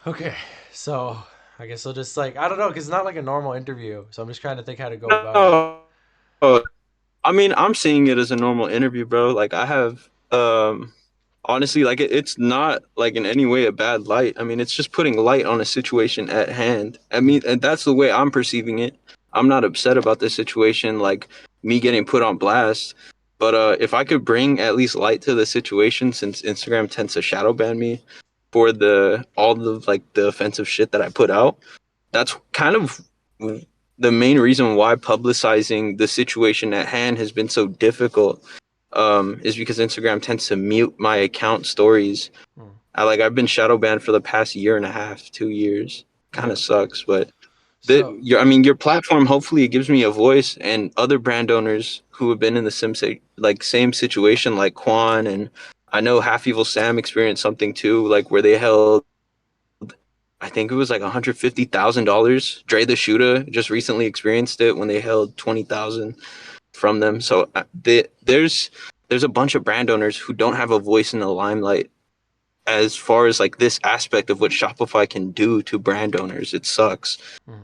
Okay, so I guess I'll just like I don't know because it's not like a normal interview, so I'm just trying to think how to go about it. No, I mean, I'm seeing it as a normal interview, bro. Like I have, honestly, like it's not like in any way a bad light. I mean, it's just putting light on a situation at hand. I mean, Mm. and that's the way I'm perceiving it. I'm not upset about this situation, like me getting put on blast. But if I could bring at least light to the situation, since Instagram tends to shadow ban me for the all the like the offensive shit that I put out, that's kind of the main reason why publicizing the situation at hand has been so difficult, is because Instagram tends to mute my account stories. Mm. I've been shadow banned for the past year and a half, 2 years. Kind Yeah. of sucks, but So I mean, your platform hopefully it gives me a voice and other brand owners who have been in the same situation, like Quan, and I know Half Evil Sam experienced something too, like where they held, I think it was like $150,000. Dre the Shooter just recently experienced it when they held 20,000 from them. So there's a bunch of brand owners who don't have a voice in the limelight as far as like this aspect of what Shopify can do to brand owners. It sucks. mm.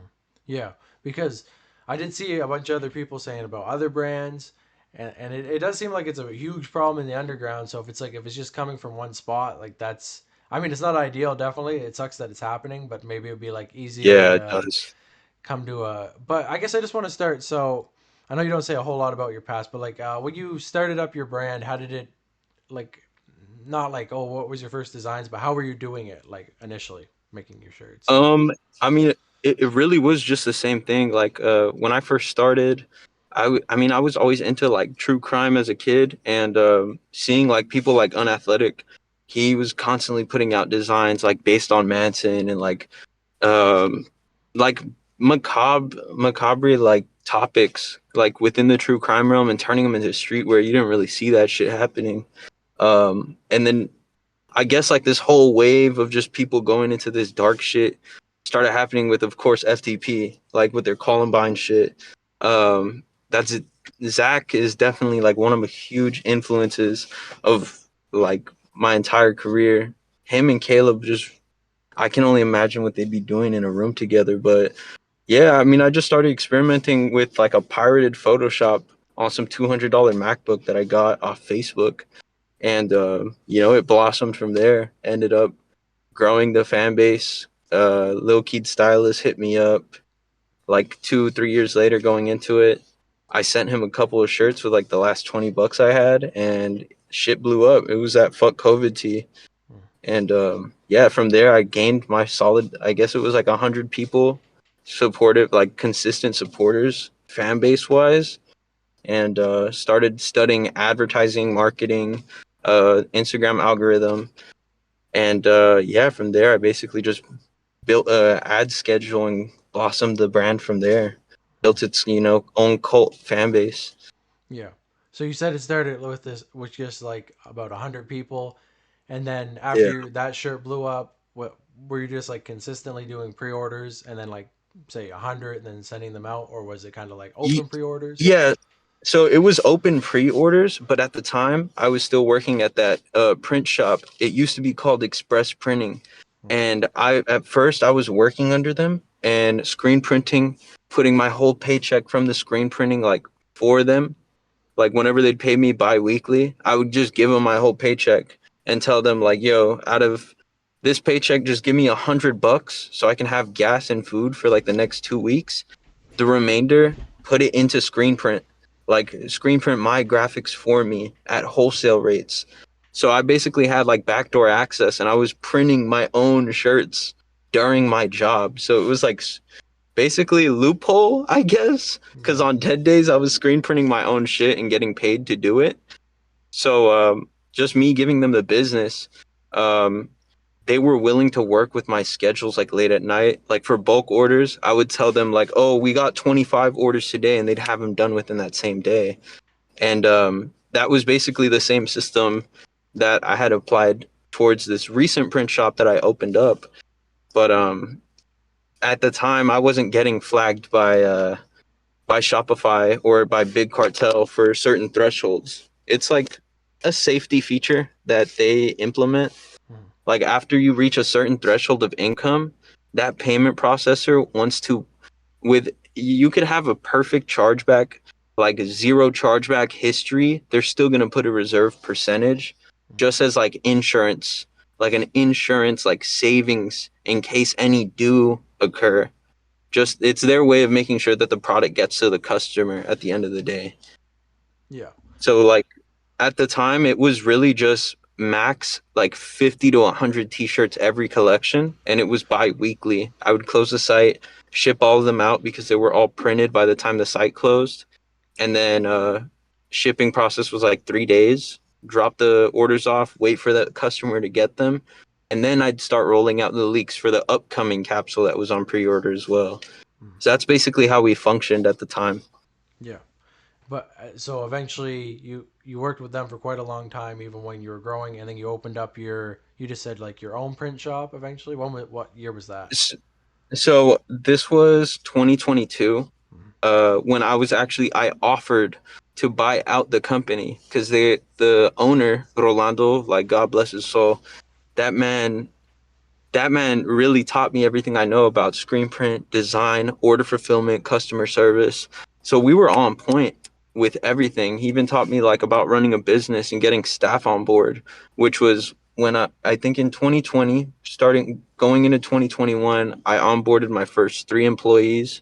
Yeah, because I did see a bunch of other people saying about other brands, and it does seem like it's a huge problem in the underground. So if it's like if it's just coming from one spot, like that's I mean it's not ideal. Definitely, it sucks that it's happening, but maybe it'd be like easier Yeah, it to does. come to a. But I guess I just want to start. So I know you don't say a whole lot about your past, but like when you started up your brand, how did it like? Not like oh, what was your first designs, but how were you doing it like initially making your shirts? Um, I mean, it really was just the same thing. Like, when I first started, I mean, I was always into like true crime as a kid, and seeing like people like Unathletic, he was constantly putting out designs like based on Manson and um, like macabre like topics like within the true crime realm and turning them into streetwear. You didn't really see that shit happening. And then I guess like this whole wave of just people going into this dark shit started happening with, of course, FTP, like with their Columbine shit. That's it. Zach is definitely like one of the huge influences of like my entire career. Him and Caleb just, I can only imagine what they'd be doing in a room together. But yeah, I mean, I just started experimenting with like a pirated Photoshop on some $200 MacBook that I got off Facebook, and it blossomed from there. Ended up growing the fan base. Lil Keed Stylist hit me up like 2 3 years later going into it. I sent him a couple of shirts with like the last $20 I had, and shit blew up. It was that fuck COVID tee. Mm. And yeah, from there I gained my solid, I guess it was like 100 people supportive, like consistent supporters fan base wise, and started studying advertising, marketing, Instagram algorithm, and yeah, from there I basically just built a ad schedule and blossomed the brand from there. Mm. Built its own cult fan base. Yeah. So you said it started with this, which just like about 100 people, and then after Yeah. that shirt blew up, what were you just like consistently doing pre-orders and then like say 100 and then sending them out, or was it kind of like Ye- open pre-orders? Yeah, so it was open pre-orders, but at the time I was still working at that print shop. It used to be called Express Printing, Mm. and I at first I was working under them and screen printing, putting my whole paycheck from the screen printing like for them. Like whenever they'd pay me bi-weekly, I would just give them my whole paycheck and tell them like, "Yo, out of this paycheck, just give me $100 so I can have gas and food for like the next 2 weeks. The remainder, put it into screen print, like screen print my graphics for me at wholesale rates." So I basically had like backdoor access, and I was printing my own shirts during my job. So it was like basically a loophole, I guess, because Yeah. on dead days I was screen printing my own shit and getting paid to do it. So just me giving them the business, um, they were willing to work with my schedules like late at night. Like for bulk orders, I would tell them like, "Oh, we got 25 orders today," and they'd have them done within that same day. And that was basically the same system that I had applied towards this recent print shop that I opened up. But at the time, I wasn't getting flagged by Shopify or by Big Cartel for certain thresholds. It's like a safety feature that they implement. Like after you reach a certain threshold of income, that payment processor wants to with you could have a perfect chargeback, like zero chargeback history, they're still gonna put a reserve percentage just as like insurance, like an insurance like savings in case any do occur. Just it's their way of making sure that the product gets to the customer at the end of the day. Yeah. So like at the time it was really just max like 50 to 100 t-shirts every collection, and it was bi-weekly. I would close the site, ship all of them out because they were all printed by the time the site closed, and then shipping process was like 3 days. Drop the orders off, wait for the customer to get them, and then I'd start rolling out the leaks for the upcoming capsule that was on pre-order as well. Mm. So that's basically how we functioned at the time. Yeah. But so eventually you worked with them for quite a long time, even when you were growing, and then you opened up your you just said like your own print shop eventually. What year was that? So this was 2022. Mhm. When I offered to buy out the company because the owner Rolando, like God bless his soul, that man that man really taught me everything I know about screen print, design, order fulfillment, customer service. So we were on point with everything. He even taught me like about running a business and getting staff on board, which was when I think in 2020, starting going into 2021, I onboarded my first 3 employees.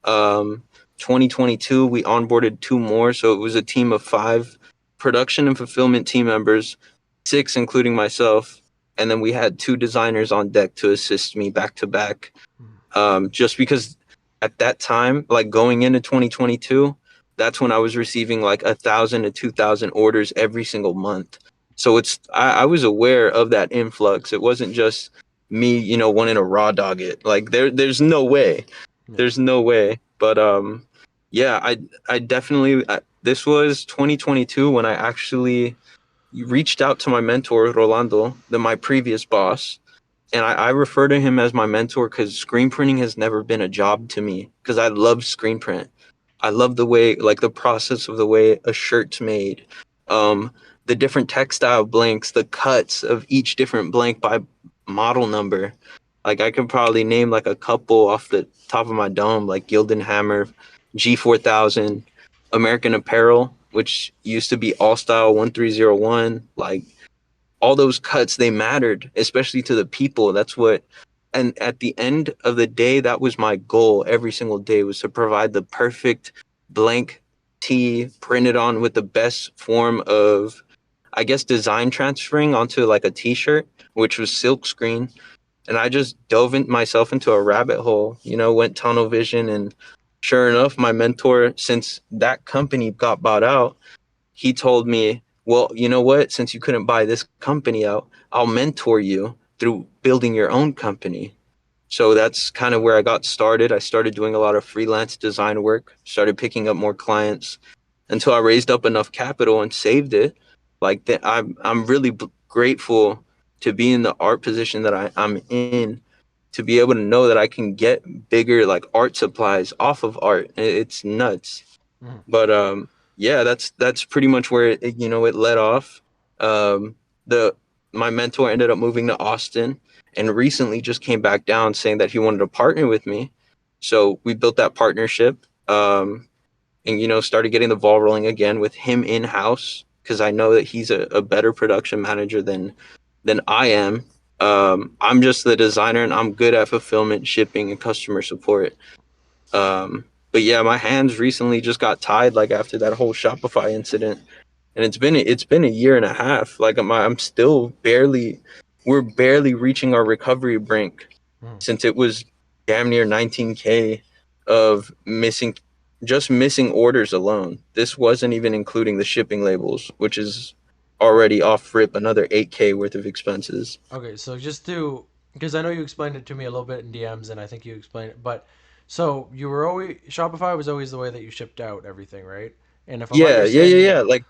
2022, we onboarded 2 more, so it was a team of 5 production and fulfillment team members, 6 including myself, and then we had 2 designers on deck to assist me back to back. Mhm. Just because at that time, like going into 2022, that's when I was receiving like 1,000 to 2,000 orders every single month. So I was aware of that influx. It wasn't just me, wanting to raw dog it. Like there's no way. Yeah. There's no way. But yeah, I definitely this was 2022 when I actually reached out to my mentor Rolando, my previous boss, and I refer to him as my mentor because screen printing has never been a job to me because I love screen print. I love the way, like the process of the way a shirt's made, um, the different textile blanks, the cuts of each different blank by model number. Like I could probably name like a couple off the top of my dome, like Gildan G4000, American Apparel, which used to be All Style 1301. Like all those cuts, they mattered, especially to the people. And at the end of the day, that was my goal every single day, was to provide the perfect blank tee printed on with the best form of, I guess, design transferring onto like a t-shirt, which was silk screen. And I just myself into a rabbit hole, went tunnel vision. And sure enough, my mentor, since that company got bought out, he told me, well, you know what? Since you couldn't buy this company out, I'll mentor you through building your own company. So that's kind of where I got started. I started doing a lot of freelance design work, started picking up more clients until I raised up enough capital and saved it. Like that, I'm really grateful to be in the art position that I'm in, to be able to know that I can get bigger like art supplies off of art. It's nuts. Mhm. But yeah, that's pretty much where it led off. The My mentor ended up moving to Austin and recently just came back down saying that he wanted to partner with me. So we built that partnership, and started getting the ball rolling again with him in house because I know that he's a better production manager than I am. I'm just the designer and I'm good at fulfillment, shipping, and customer support. But yeah, my hands recently just got tied like after that whole Shopify incident, and it's been a year and a half. Like I'm still we're barely reaching our recovery brink Mhm. since it was damn near 19K of missing orders alone. This wasn't even including the shipping labels, which is already off rip another 8K worth of expenses. Okay, so just to because I know you explained it to me a little bit in DMs, and I think you explained it, but so you were always Shopify was always the way that you shipped out everything, right? And if I'm Yeah, yeah, yeah, understanding yeah. Like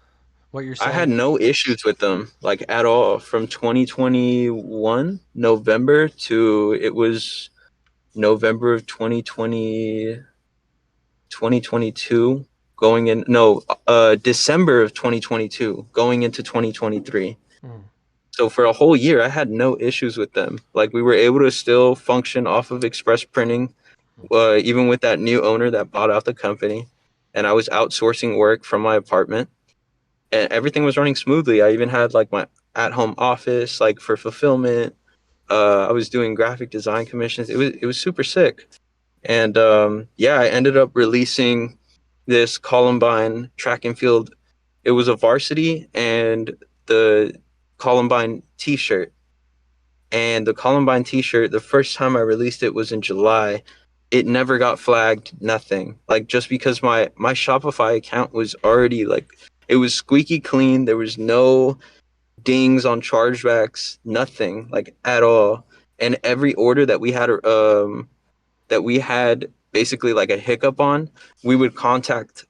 what you're I had saying, no issues with them, like at all, from 2021 November to it was November of 2022 going in, no, December of 2022 going into 2023. mm, So for a whole year, I had no issues with them. Like we were able to still function off of express printing, even with that new owner that bought out the company. And I was outsourcing work from my apartment, and everything was running smoothly. I even had like my at-home office, like for fulfillment. I was doing graphic design commissions. It was super sick. And yeah, I ended up releasing this Columbine track and field. It was a varsity and the Columbine T-shirt. And the Columbine T-shirt, the first time I released it was in July. It never got flagged, nothing. Like just because my Shopify account was already like it was squeaky clean. There was no dings on chargebacks, nothing like at all. And every order that we had basically like a hiccup on, we would contact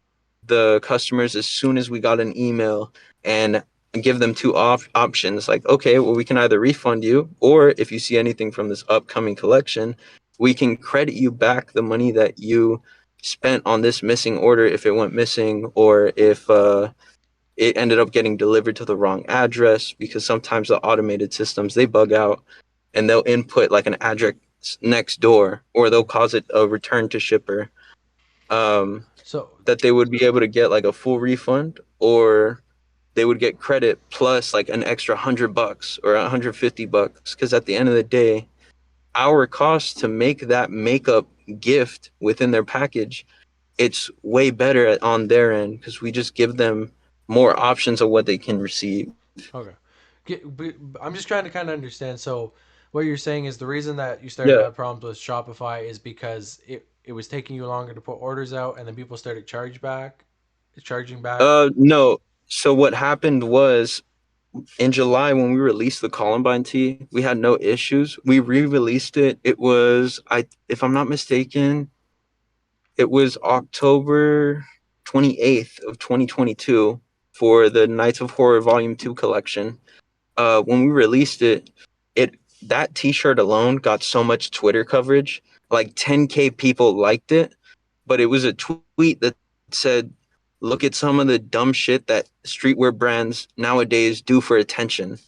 the customers as soon as we got an email and give them two options like, okay, well, we can either refund you, or if you see anything from this upcoming collection, we can credit you back the money that you spent on this missing order if it went missing, or if it ended up getting delivered to the wrong address, because sometimes the automated systems they bug out and they'll input like an address next door, or they'll cause it a return to shipper. So That they would be able to get like a full refund, or they would get credit plus like an extra $100 or $150, because at the end of the day, our cost to make that makeup gift within their package, it's way better on their end because we just give them more options of what they can receive. okay, I'm just trying to kind of understand. So what you're saying is the reason that you started to Yeah. have problems with Shopify is because it was taking you longer to put orders out, and then people started charging back. No. So what happened was in July when we released the Columbine tee, we had no issues. We re-released it. It was if I'm not mistaken, it was October 28th of 2022 for the Nights of Horror Volume 2 collection. When we released it, that t-shirt alone got so much Twitter coverage. Like 10K people liked it, but it was a tweet that said, "Look at some of the dumb shit that streetwear brands nowadays do for attention."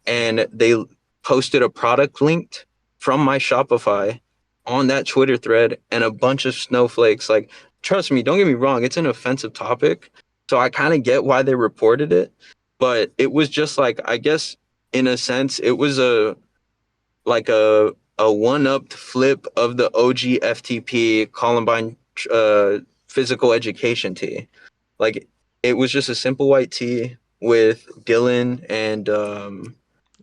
And they posted a product linked from my Shopify on that Twitter thread, and a bunch of snowflakes. Like, trust me, don't get me wrong, it's an offensive topic. So I kind of get why they reported it, but it was just like, I guess in a sense, it was a one-up flip of the OG FTP Columbine physical education tee. Like it was just a simple white tee with Dylan and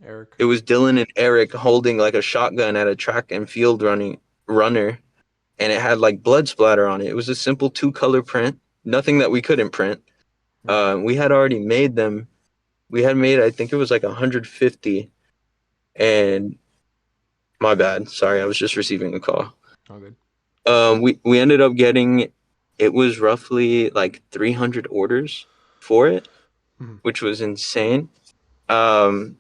Eric. it was Dylan and Eric holding like a shotgun at a track and field runner, and it had like blood splatter on it. It was a simple two-color print, nothing that we couldn't print. We had already made them. We had made, I think it was like 150, and my bad. Sorry, I was just receiving a call. All good. We ended up getting, it was roughly like 300 orders for it, Mhm. which was insane. Um,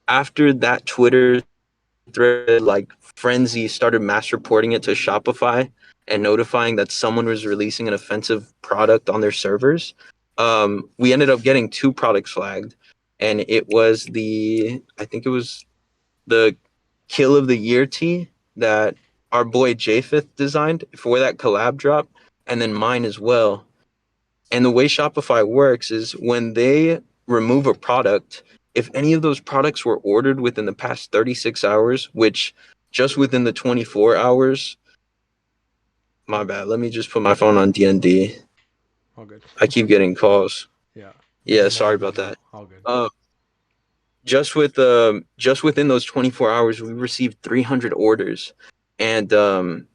After that Twitter thread, like frenzy started mass reporting it to Shopify and notifying that someone was releasing an offensive product on their servers. We ended up getting two products flagged, and I think it was the Kill of the Year tee that our boy Japheth designed for that collab drop, and then mine as well. And the way Shopify works is when they remove a product, if any of those products were ordered within the past 36 hours, which just within the 24 hours, my bad, let me just put my phone on DND. All good. I keep getting calls. Yeah. Yeah, Doesn't sorry matter about now. that. All good. Just within those 24 hours, we received 300 orders. And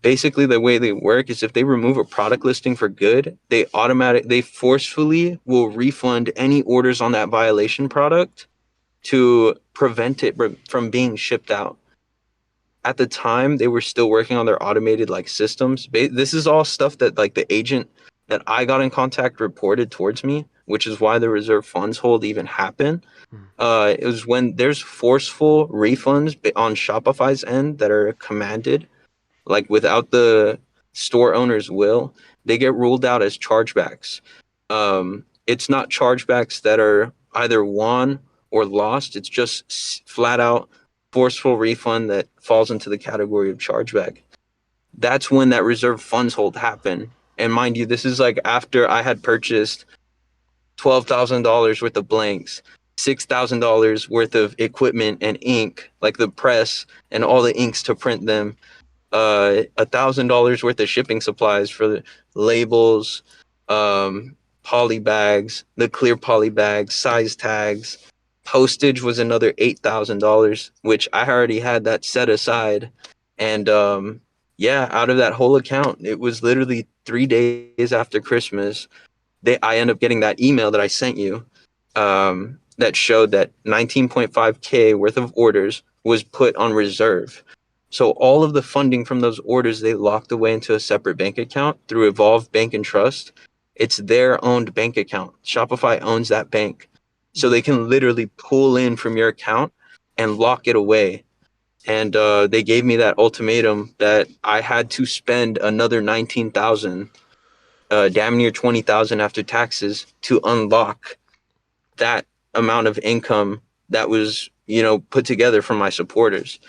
basically the way they work is if they remove a product listing for good, they forcefully will refund any orders on that violation product to prevent it from being shipped out. At the time, they were still working on their automated like systems. This is all stuff that like the agent that I got in contact reported towards me, which is why the reserve funds hold even happened. Mhm. It was when there's forceful refunds on Shopify's end that are commanded, like without the store owner's will, they get ruled out as chargebacks. It's not chargebacks that are either won or lost. It's just flat out forceful refund that falls into the category of chargeback. That's when that reserve funds hold happened. And mind you, this is like after I had purchased $12,000 worth of blanks, $6,000 worth of equipment and ink, like the press and all the inks to print them, $1,000 worth of shipping supplies for the labels, poly bags, the clear poly bags, size tags. Postage was another $8,000, which I already had that set aside. And yeah, out of that whole account, it was literally 3 days after Christmas. I end up getting that email that I sent you, that showed that 19.5K worth of orders was put on reserve. So all of the funding from those orders, they locked away into a separate bank account through Evolve Bank and Trust. It's their owned bank account. Shopify owns that bank. So they can literally pull in from your account and lock it away. And they gave me that ultimatum that I had to spend another 19,000, damn near 20,000 after taxes, to unlock that amount of income that was, put together from my supporters.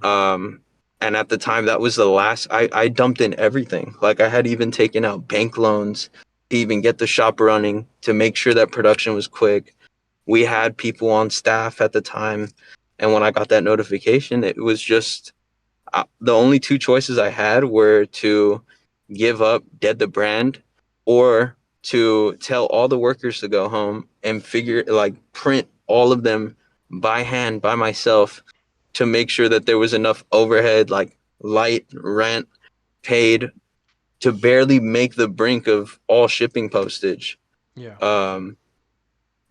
And at the time, that was the last. I dumped in everything. Like, I had even taken out bank loans to even get the shop running, to make sure that production was quick. We had people on staff at the time, and when I got that notification, it was just the only two choices I had were to give up, dead the brand, or to tell all the workers to go home and print all of them by hand, by myself, to make sure that there was enough overhead, like light, rent, paid, to barely make the brink of all shipping postage. Yeah.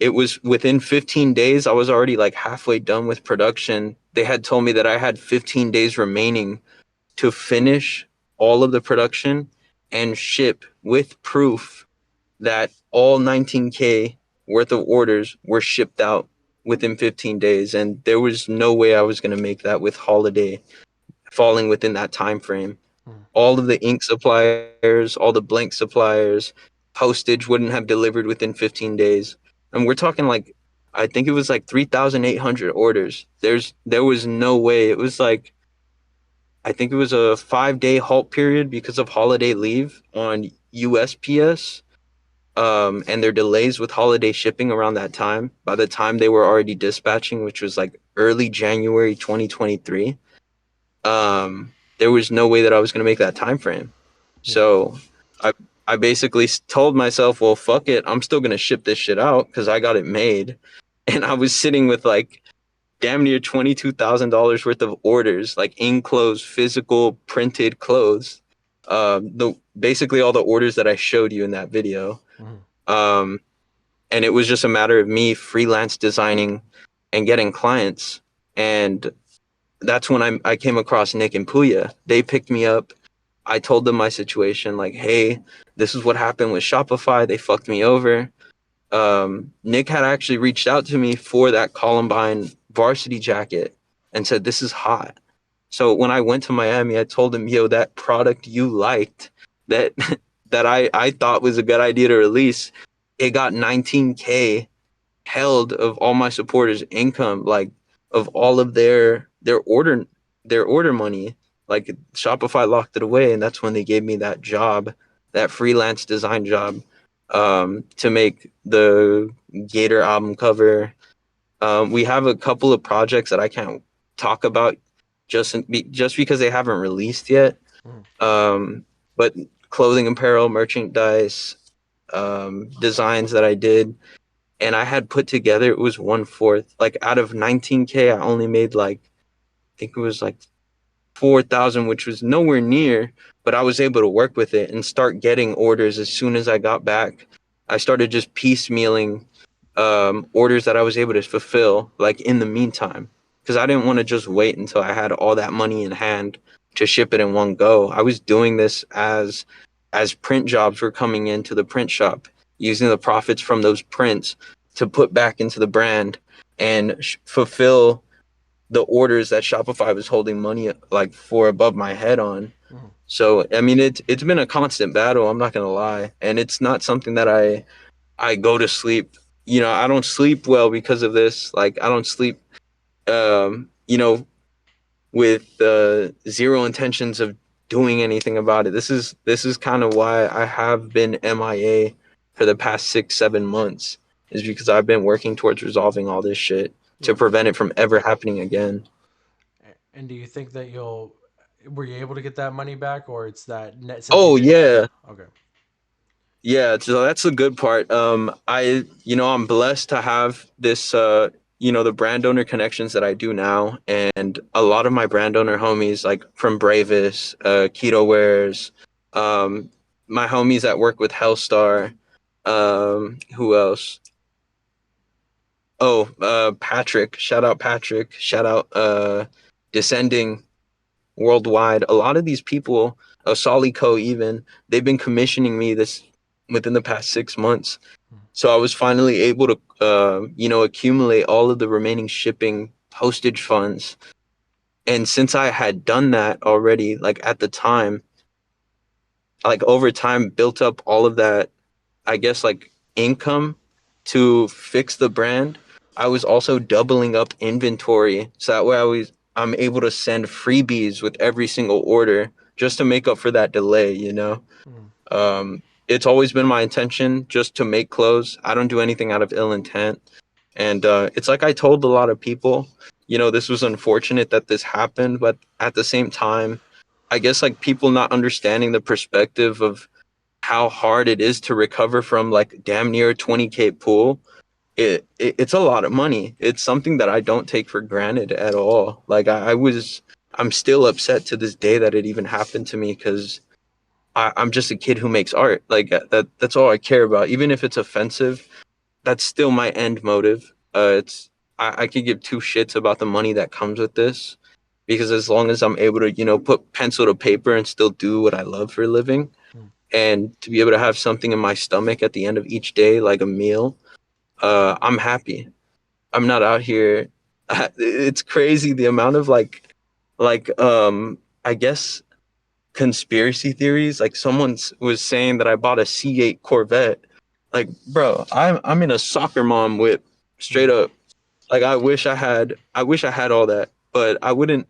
It was within 15 days, I was already like halfway done with production. They had told me that I had 15 days remaining to finish all of the production and ship with proof that all 19K worth of orders were shipped out within 15 days. And there was no way I was going to make that with holiday falling within that time frame. All of the ink suppliers, all the blank suppliers, postage wouldn't have delivered within 15 days. And we're talking like, I think it was like 3,800 orders. There was no way. It was like, I think it was a 5-day halt period because of holiday leave on USPS. And their delays with holiday shipping around that time. By the time they were already dispatching, which was like early January 2023, there was no way that I was going to make that time frame. So I basically told myself, well, fuck it. I'm still going to ship this shit out because I got it made. And I was sitting with like damn near $22,000 worth of orders, like enclosed, physical, printed clothes. Basically all the orders that I showed you in that video. And it was just a matter of me freelance designing and getting clients. And that's when I came across Nick and Puya. They picked me up. I told them my situation, like, hey, this is what happened with Shopify. They fucked me over. Nick had actually reached out to me for that Columbine varsity jacket and said, this is hot. So when I went to Miami, I told him, yo, that product you liked, that I thought was a good idea to release, it got 19K held of all my supporters' income, like of all of their order money. Like Shopify locked it away, and that's when they gave me that job, that freelance design job, to make the Gator album cover. We have a couple of projects that I can't talk about just because they haven't released yet. But clothing, apparel, merchandise, designs that I did, and I had put together, it was 1/4. Like out of 19K, I only made like, I think it was like 4,000, which was nowhere near, but I was able to work with it and start getting orders as soon as I got back. I started just piecemealing orders that I was able to fulfill, like in the meantime, because I didn't want to just wait until I had all that money in hand to ship it in one go. I was doing this as print jobs were coming into the print shop, using the profits from those prints to put back into the brand and fulfill the orders that Shopify was holding money like for above my head on. So I mean, it's been a constant battle, I'm not gonna lie, and it's not something that I go to sleep I don't sleep well because of this. Like I don't sleep, you know, with zero intentions of doing anything about it. This is kind of why I have been MIA for the past 6-7 months, is because I've been working towards resolving all this shit to Yeah. prevent it from ever happening again. And do you think that were you able to get that money back, or it's that net since you Oh did? yeah. Okay. Yeah, so that's the good part. I'm blessed to have this, the brand owner connections that I do now, and a lot of my brand owner homies, like from Bravis, Keto Wears, um, my homies that work with Hellstar, who else? Oh, Patrick, shout out Patrick, shout out, Descending Worldwide. A lot of these people, Solico even, they've been commissioning me this within the past 6 months. So I was finally able to, accumulate all of the remaining shipping postage funds. And since I had done that already, like at the time, like over time, built up all of that, I guess, like income to fix the brand, I was also doubling up inventory. So that way I'm able to send freebies with every single order just to make up for that delay. Hmm. It's always been my intention just to make clothes. I don't do anything out of ill intent. And it's like I told a lot of people, this was unfortunate that this happened, but at the same time, I guess like people not understanding the perspective of how hard it is to recover from like damn near 20K pool. It's a lot of money. It's something that I don't take for granted at all. Like I'm still upset to this day that it even happened to me because I'm just a kid who makes art. Like that's all I care about. Even if it's offensive, that's still my end motive. It's I could give two shits about the money that comes with this, because as long as I'm able to, put pencil to paper and still do what I love for a living, Hmm. and to be able to have something in my stomach at the end of each day, like a meal, I'm happy. I'm not out here. It's crazy the amount of I guess conspiracy theories. Like someone was saying that I bought a C8 Corvette. Like, bro, I'm in a soccer mom whip, straight Hmm. up. Like I wish I had all that, but I wouldn't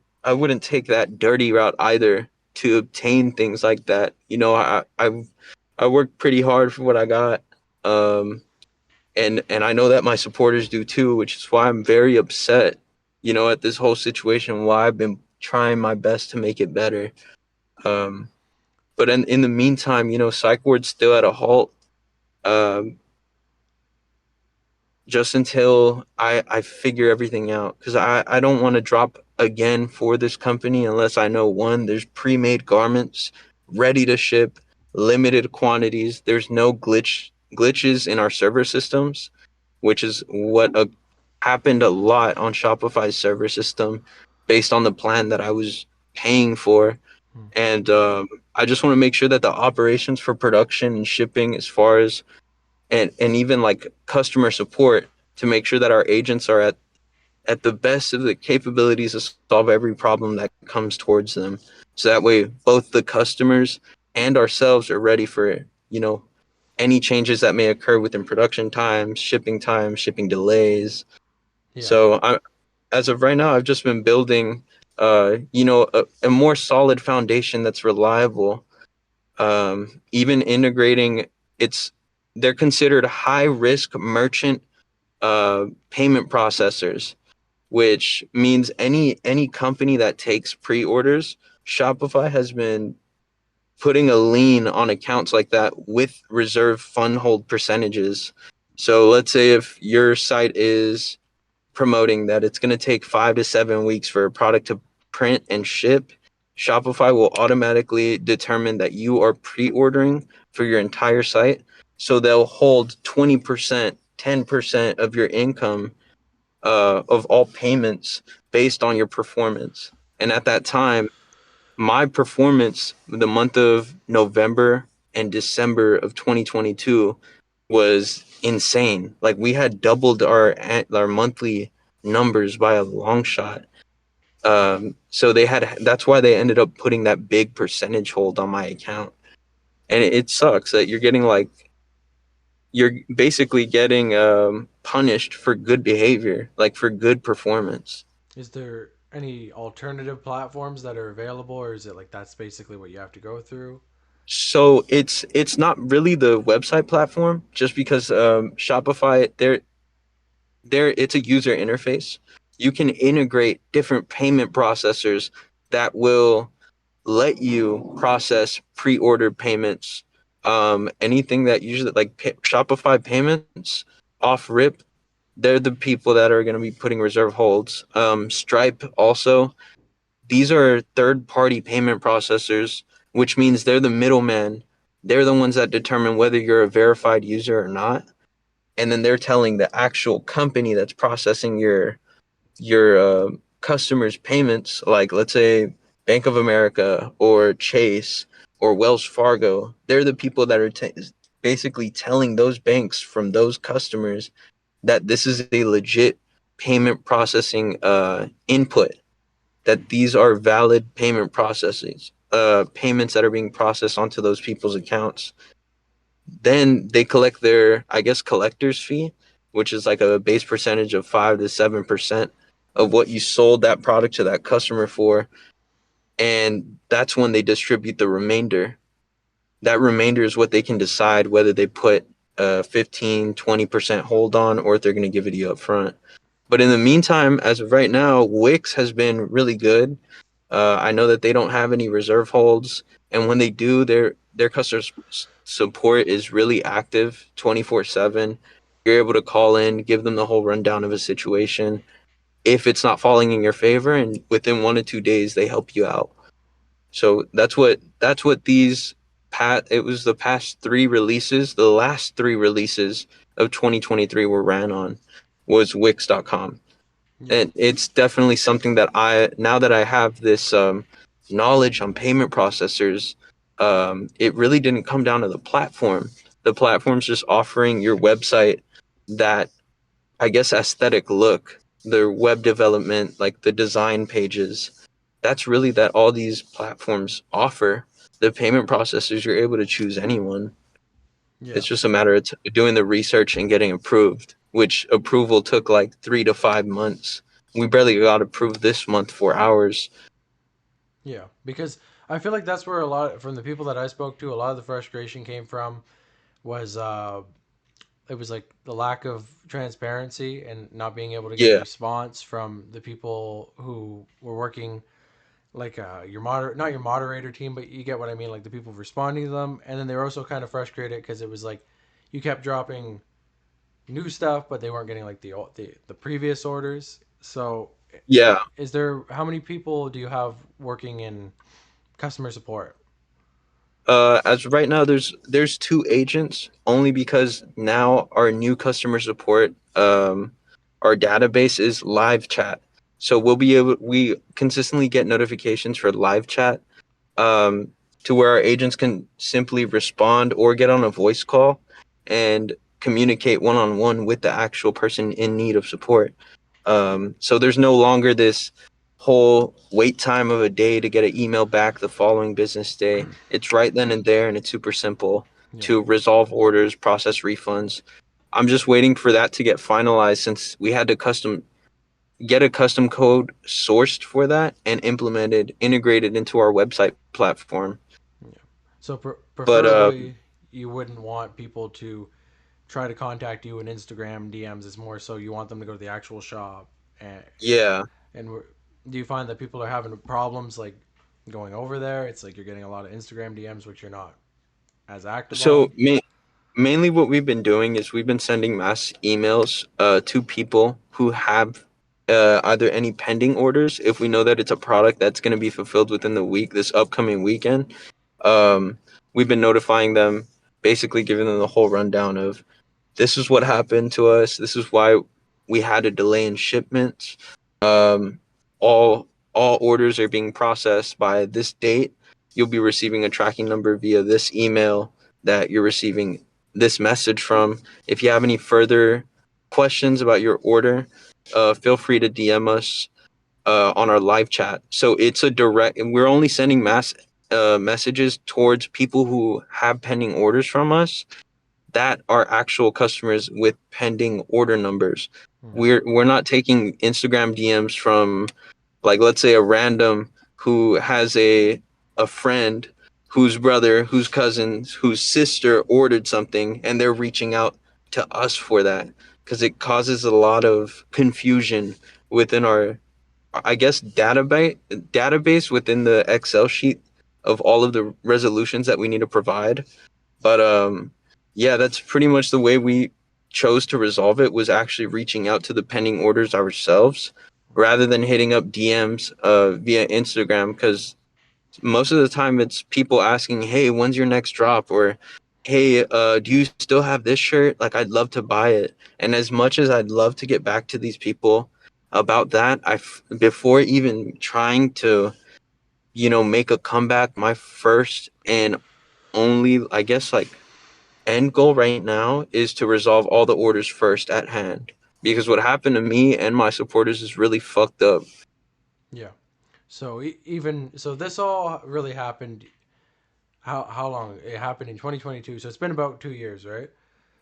take that dirty route either to obtain things like that. I worked pretty hard for what I got. Um and I know that my supporters do too, which is why I'm very upset, at this whole situation, why I've been trying my best to make it better. Um but in the meantime, Psych Ward's still at a halt. Um just until I figure everything out, because I don't want to drop again for this company unless I know, one, there's pre-made garments ready to ship, limited quantities, there's no glitches in our server systems, which is what happened a lot on Shopify's server system based on the plan that I was paying for. Hmm. And I just want to make sure that the operations for production and shipping, as far as and even like customer support, to make sure that our agents are at the best of the capabilities to solve every problem that comes towards them. So that way both the customers and ourselves are ready for, any changes that may occur within production times, shipping delays. Yeah. So as of right now, I've just been building, a more solid foundation that's reliable. Even integrating, it's they're considered high risk merchant payment processors, which means any company that takes pre-orders, Shopify has been putting a lien on accounts like that with reserve fund hold percentages. So let's say if your site is promoting that it's going to take 5 to 7 weeks for a product to print and ship, Shopify will automatically determine that you are pre-ordering for your entire site. So they'll hold 20%, 10% of your income, of all payments based on your performance. And Hmm. at that time, my performance the month of November and December of 2022 was insane. Like we had doubled our monthly numbers by a long shot. So that's why they ended up putting that big percentage hold on my account. And it sucks that you're getting like you're basically getting punished for good behavior, like for good performance. Is there any alternative platforms that are available, or is it like that's basically what you have to go through? So it's not really the website platform, just because Shopify, there it's a user interface. You can integrate different payment processors that will let you process pre-ordered payments. Anything that usually like Shopify payments off rip, they're the people that are going to be putting reserve holds. Stripe also, these are third-party payment processors, which means they're the middleman. They're the ones that determine whether you're a verified user or not, and then they're telling the actual company that's processing your customers' payments, like let's say Bank of America or Chase or Wells Fargo. They're the people that are basically telling those banks from those customers that this is a legit payment processing input, that these are valid payment processes, payments that are being processed onto those people's accounts. Then they collect their, I guess, collector's fee, which is like a base percentage of 5 to 7% of what you sold that product to that customer for. And that's when they distribute the remainder. That remainder is what they can decide whether they put a 15-20% hold on, or if they're going to give it to you up front. But in the meantime, as of right now, Wix has been really good. I know that they don't have any reserve holds, and when they do, their customer support is really active, 24/7. You're able to call in, give them the whole rundown of a situation. If it's not falling in your favor, and within 1 to 2 days, they help you out. So that's what these it was the past three releases, the last three releases of 2023 were ran on, was Wix.com. Yeah. And it's definitely something that now that I have this knowledge on payment processors, it really didn't come down to the platform. The platform's just offering your website that, I guess, aesthetic look, the web development, like the design pages. That's really that all these platforms offer. The payment processors, you're able to choose anyone. Yeah. It's just a matter of doing the research and getting approved, which approval took like 3 to 5 months. We barely got approved this month for ours. Yeah. Because I feel like that's where a lot from the people that I spoke to, a lot of the frustration came from was it was like the lack of transparency and not being able to get a Yeah, response from the people who were working like your not your moderator team, but you get what I mean, like the people responding to them. And then they were also kind of frustrated because it was like you kept dropping new stuff, but they weren't getting like the previous orders. So, yeah. is there how many people do you have working in customer support? As of right now, there's two agents, only because now our new customer support, our database is live chat. So we consistently get notifications for live chat, um, to where our agents can simply respond or get on a voice call and communicate one on one with the actual person in need of support. So there's no longer this whole wait time of a day to get an email back the following business day. It's right then and there, and it's super simple Yeah. to resolve orders, process refunds. I'm just waiting for that to get finalized, since we had to get a custom code sourced for that and implemented, integrated into our website platform. Yeah. So But preferably, you wouldn't want people to try to contact you in Instagram DMs. It's more so you want them to go to the actual shop. And yeah, and do you find that people are having problems like going over there? It's like you're getting a lot of Instagram DMs, which you're not as active so on. mainly what we've been doing is we've been sending mass emails to people who have either any pending orders, if we know that it's a product that's going to be fulfilled within the week, this upcoming weekend. um, we've been notifying them, basically giving them the whole rundown of, this is what happened to us, this is why we had a delay in shipments. um, all orders are being processed by this date. You'll be receiving a tracking number via this email that you're receiving this message from. If you have any further questions about your order, feel free to DM us on our live chat. So it's a direct, and we're only sending mass messages towards people who have pending orders from us. that are actual customers with pending order numbers. Hmm. We're not taking Instagram DMs from, like, let's say a random who has a friend whose brother, whose cousins, whose sister ordered something, and they're reaching out to us for that, because it causes a lot of confusion within our, I guess, database within the Excel sheet of all of the resolutions that we need to provide. But yeah, that's pretty much the way we chose to resolve it, was actually reaching out to the pending orders ourselves rather than hitting up DMs via Instagram, because most of the time it's people asking, "Hey, when's your next drop?" or "Hey, do you still have this shirt? Like, I'd love to buy it." And as much as I'd love to get back to these people about that, before even trying to, make a comeback, my first and only, I guess, like, end goal right now is to resolve all the orders first at hand. Because what happened to me and my supporters is really fucked up. Yeah. So even so, this all really happened. How long it happened in 2022? So it's been about 2 years, right?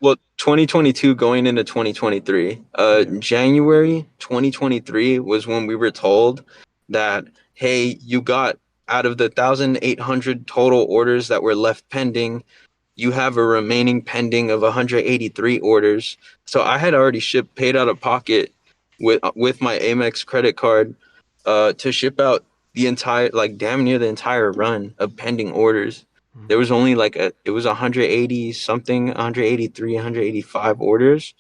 Well, 2022 going into 2023. Yeah. January 2023 was when we were told that, hey, you got, out of the 1,800 total orders that were left pending, you have a remaining pending of 183 orders. So I had already paid out of pocket with my Amex credit card to ship out the entire, like, damn near the entire run of pending orders. Mhm. There was only like it was 180 something, 183, 185 orders.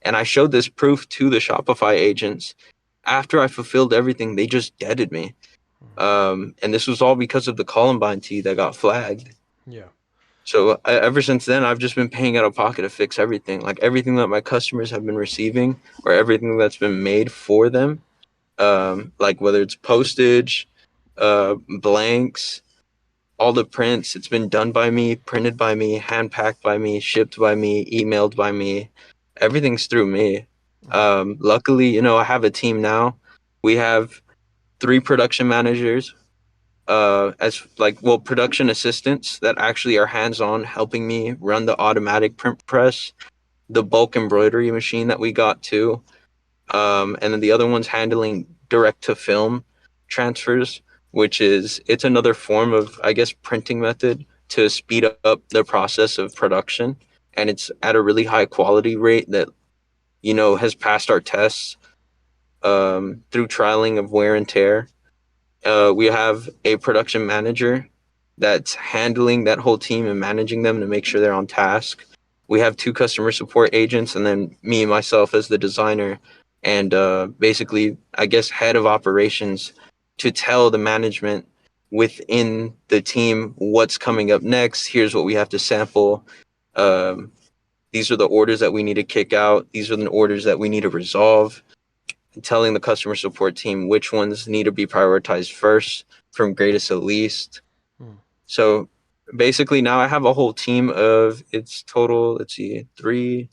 And I showed this proof to the Shopify agents. After I fulfilled everything, they just deaded me. And this was all because of the Columbine tea that got flagged. Yeah. So ever since then, I've just been paying out of pocket to fix everything. Like, everything that my customers have been receiving, or everything that's been made for them, like whether it's postage, blanks, all the prints, it's been done by me, printed by me, hand packed by me, shipped by me, emailed by me. Everything's through me. Mhm. Luckily, I have a team now. We have three production managers, as like, well, production assistants that actually are hands on helping me run the automatic print press, the bulk embroidery machine that we got too. And then the other one's handling direct to film transfers, which is, it's another form of, I guess, printing method to speed up the process of production, and it's at a really high quality rate that, has passed our tests through trialing of wear and tear. We have a production manager that's handling that whole team and managing them to make sure they're on task. We have two customer support agents, and then me, myself, as the designer, and basically, I guess, head of operations, to tell the management within the team what's coming up next. Here's what we have to sample. Um, these are the orders that we need to kick out. These are the orders that we need to resolve, telling the customer support team which ones need to be prioritized first from greatest to least. Hmm. So basically, now I have a whole team of, it's total, let's see, three,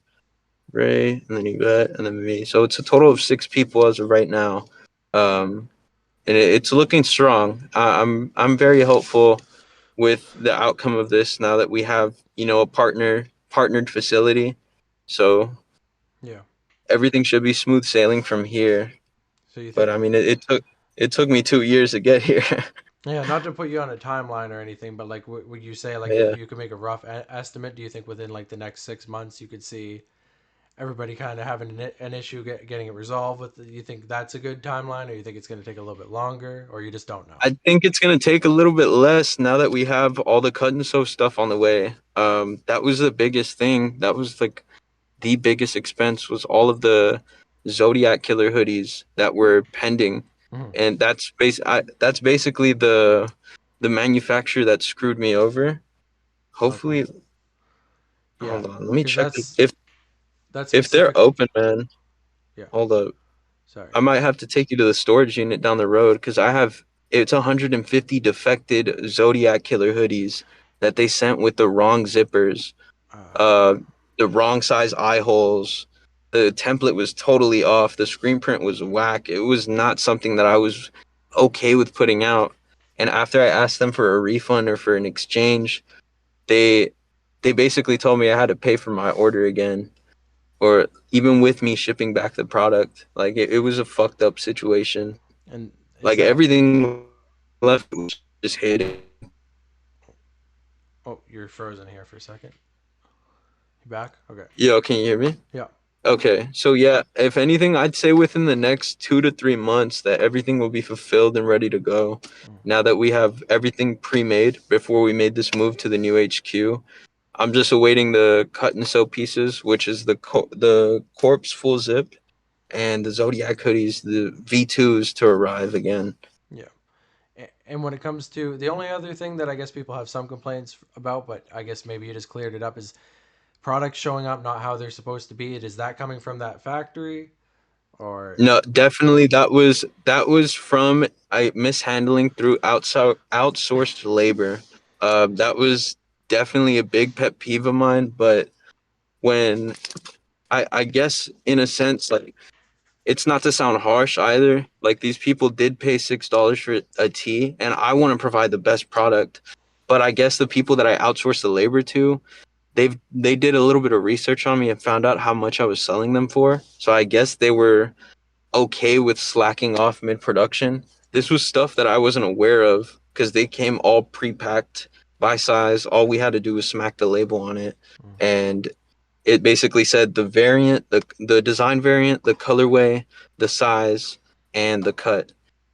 Ray, and then Yvette, and then me. So it's a total of six people as of right now. And it's looking strong. I'm very hopeful with the outcome of this, now that we have, a partnered facility. So Yeah. everything should be smooth sailing from here. So you But think? I mean, it took me 2 years to get here. Yeah. Not to put you on a timeline or anything, but like, would you say like if Yeah. you could make a rough estimate? Do you think within like the next 6 months you could see everybody kind of having an issue getting it resolved with? You think that's a good timeline, or you think it's going to take a little bit longer, or you just don't know? I think it's gonna take a little bit less now that we have all the cut and sew stuff on the way. That was the biggest thing. That was like the biggest expense, was all of the Zodiac killer hoodies that were pending, Hmm. and that's basically the manufacturer that screwed me over. Okay. Hopefully, Yeah, hold on, let me because check that's if they're specifically. open, man. Yeah. Hold up. Sorry. I might have to take you to the storage unit down the road, because it's 150 defected Zodiac killer hoodies that they sent with the wrong zippers, uh, the wrong size eye holes. The template was totally off. The screen print was whack. It was not something that I was okay with putting out. And after I asked them for a refund or for an exchange, they they basically told me I had to pay for my order again, or even with me shipping back the product. Like it was a fucked up situation. And is Like that? everything left was just hidden. Oh, you're frozen here for a second. You back? Okay. Yo, can you hear me? Yeah. Okay, so yeah, if anything, I'd say within the next 2 to 3 months that everything will be fulfilled and ready to go. Mm. Now that we have everything pre-made before we made this move to the new HQ, I'm just awaiting the cut and sew pieces, which is the corpse full zip and the Zodiac hoodies, the V2s to arrive again. Yeah. And when it comes to the only other thing that I guess people have some complaints about, but I guess maybe you just cleared it up, is products showing up not how they're supposed to be. Is that coming from that factory or? No, definitely that was from I mishandling through outsourced labor. That was definitely a big pet peeve of mine. But when I guess in a sense, like it's not to sound harsh either. Like these people did pay $6 for a tee, and I want to provide the best product. But I guess the people that I outsourced the labor to, they did a little bit of research on me and found out how much I was selling them for. So I guess they were okay with slacking off mid production. This was stuff that I wasn't aware of because they came all pre-packed by size. All we had to do was smack the label on it, Mm. and it basically said the variant, the design variant, the colorway, the size, and the cut.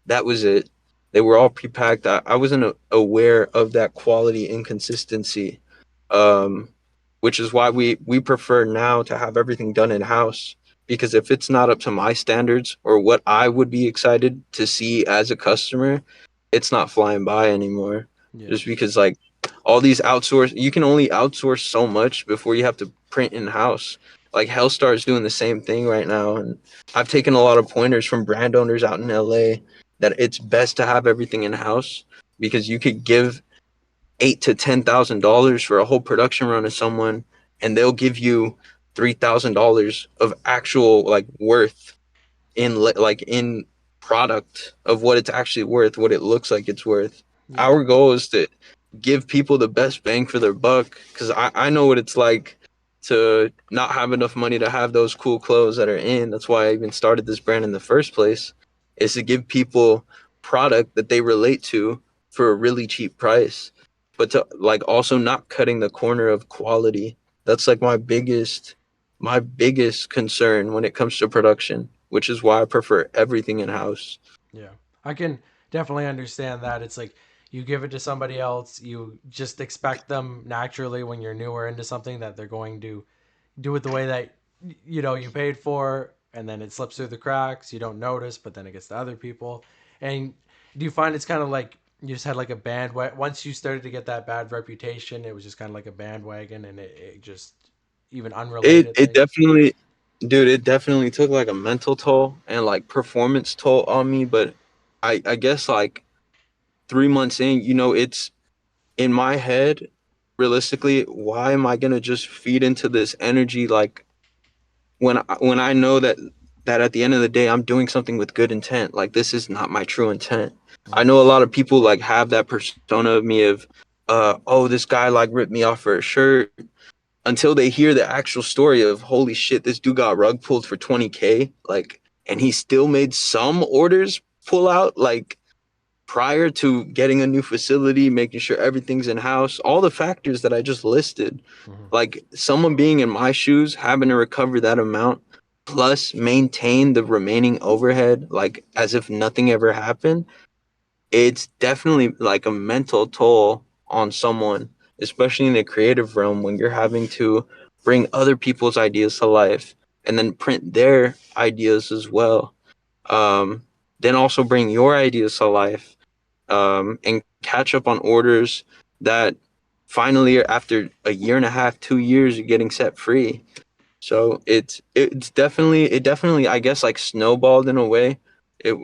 That was it. They were all pre-packed. I wasn't aware of that quality inconsistency, um, which is why we prefer now to have everything done in house. Because if it's not up to my standards or what I would be excited to see as a customer, it's not flying by anymore. Yeah. Just because like all these outsource, you can only outsource so much before you have to print in house. Like Hellstar is doing the same thing right now, and I've taken a lot of pointers from brand owners out in LA that it's best to have everything in house because you could give $8,000 to $10,000 for a whole production run to someone, and they'll give you $3,000 of actual like worth in like in product of what it's actually worth, what it looks like it's worth. Yeah. Our goal is to give people the best bang for their buck because I know what it's like to not have enough money to have those cool clothes that are in. That's why I even started this brand in the first place, is to give people product that they relate to for a really cheap price, but to like also not cutting the corner of quality. That's like my biggest concern when it comes to production, which is why I prefer everything in house. Yeah. I can definitely understand that. It's like you give it to somebody else, you just expect them naturally when you're newer into something that they're going to do it the way that you paid for, and then it slips through the cracks. You don't notice, but then it gets to other people. And do you find it's kind of like you just had like a bandwagon once you started to get that bad reputation? It was just kind of like a bandwagon, and it just even It unrelated it things. definitely, dude, it definitely took like a mental toll and like performance toll on me. But I guess like 3 months in, it's in my head. Realistically, why am I gonna just feed into this energy like when I know that at the end of the day I'm doing something with good intent. Like this is not my true intent. I Mm. know a lot of people like have that persona of me of oh, this guy like ripped me off for a shirt, until they hear the actual story of holy shit, this dude got rug pulled for 20K, like, and he still made some orders pull out, like prior to getting a new facility, making sure everything's in house, all the factors that I just listed. Mhm. Like someone being in my shoes, having to recover that amount, plus maintain the remaining overhead, like as if nothing ever happened, it's definitely like a mental toll on someone, especially in the creative realm when you're having to bring other people's ideas to life and then print their ideas as well. Um, then also bring your ideas to life, and catch up on orders that finally, after a year and a half, 2 years, you're getting set free. So it definitely I guess like snowballed in a way. It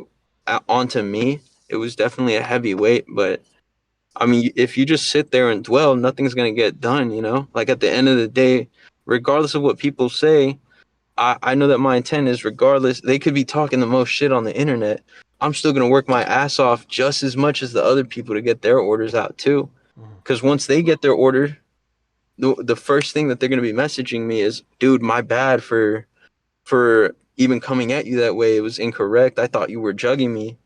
onto me. It was definitely a heavy weight, but I mean, if you just sit there and dwell, nothing's gonna get done. Like at the end of the day, regardless of what people say, I know that my intent is regardless. They could be talking the most shit on the internet. I'm still gonna work my ass off just as much as the other people to get their orders out too. Mhm. Because once they get their order, the first thing that they're gonna be messaging me is, dude, my bad for even coming at you that way. It was incorrect. I thought you were jugging me.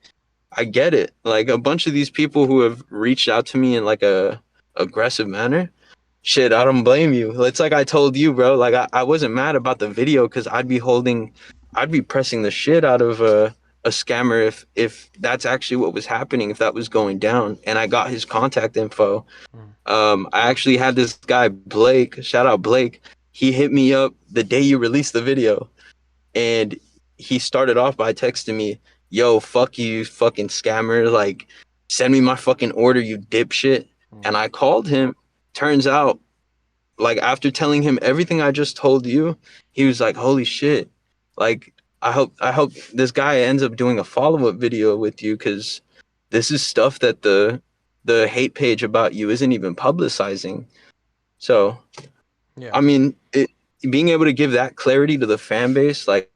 I get it. Like a bunch of these people who have reached out to me in like a aggressive manner. Shit, I don't blame you. It's like I told you, bro. Like I wasn't mad about the video because I'd be pressing the shit out of a scammer if that's actually what was happening, if that was going down. And I got his contact info. Mm. I actually had this guy Blake. Shout out Blake. He hit me up the day you released the video, and he started off by texting me, "Yo, fuck you, fucking scammer! Like, send me my fucking order, you dipshit." Mm. And I called him. Turns out, like after telling him everything I just told you, he was like, "Holy shit!" Like, I hope this guy ends up doing a follow up video with you because this is stuff that the hate page about you isn't even publicizing. So, Yeah. I mean, being able to give that clarity to the fan base, like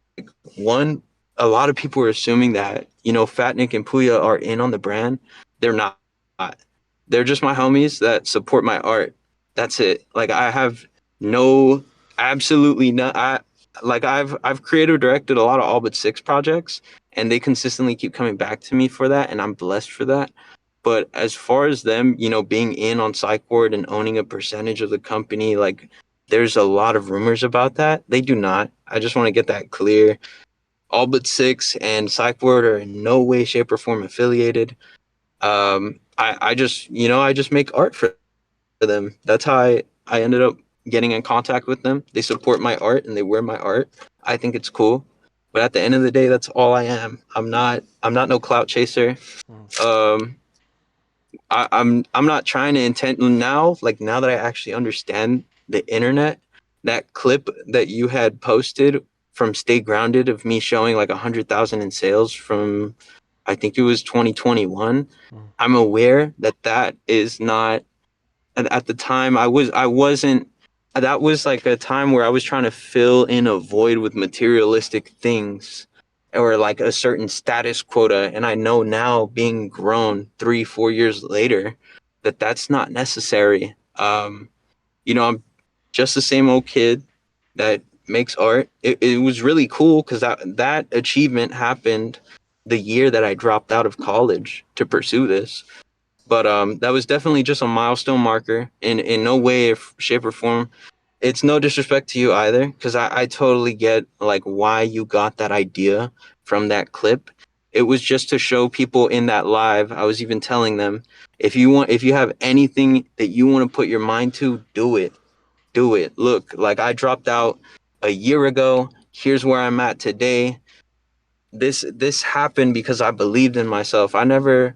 one, a lot of people are assuming that, you know, Fat Nick and Puya are in on the brand. They're not. They're just my homies that support my art. That's it. Like I have no, absolutely no. I've creative directed a lot of All But Six projects, and they consistently keep coming back to me for that, and I'm blessed for that. But as far as them, you know, being in on Psychward and owning a percentage of the company, like there's a lot of rumors about that. They do not. I just want to get that clear. All But Six and Psychward are in no way, shape, or form affiliated. I just, you know, I just make art for them. That's how I ended up getting in contact with them. They support my art and they wear my art. I think it's cool. But at the end of the day, that's all I am. I'm not no clout chaser. Mm. Um, I'm not trying to intent now, like now that I actually understand the internet, that clip that you had posted from Stay Grounded of me showing like 100,000 in sales from I think it was 2021. Mm. I'm aware that that is not at the time I wasn't that was like a time where I was trying to fill in a void with materialistic things or like a certain status quota, and I know now being grown 3 4 years later that that's not necessary. You know, I'm just the same old kid that makes art. It was really cool because that achievement happened the year that I dropped out of college to pursue this. But that was definitely just a milestone marker. In no way, shape, or form. It's no disrespect to you either, because I totally get like why you got that idea from that clip. It was just to show people in that live. I was even telling them, if you have anything that you want to put your mind to, do it. Do it. Look, like I dropped out a year ago. Here's where I'm at today. This happened because I believed in myself. I never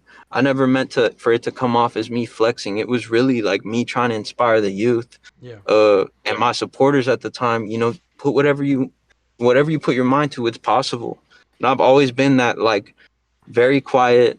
meant to for it to come off as me flexing. It was really like me trying to inspire the youth. Yeah. And my supporters at the time, you know, put whatever you put your mind to, it's possible. And I've always been that like very quiet,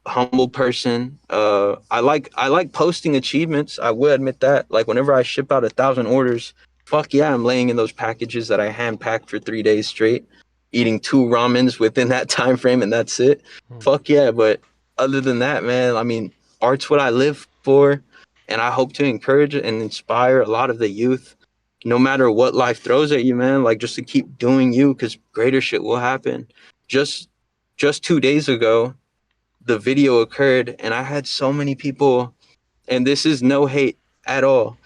humble person. I like posting achievements. I will admit that. Like whenever I ship out 1,000 orders, fuck yeah, I'm laying in those packages that I hand packed for 3 days straight, eating 2 ramens within that time frame, and that's it. Mm. Fuck yeah. But other than that, man, I mean, art's what I live for, and I hope to encourage and inspire a lot of the youth. No matter what life throws at you, man, like just to keep doing you, because greater shit will happen. Just just 2 days ago, the video occurred and I had so many people, and this is no hate at all.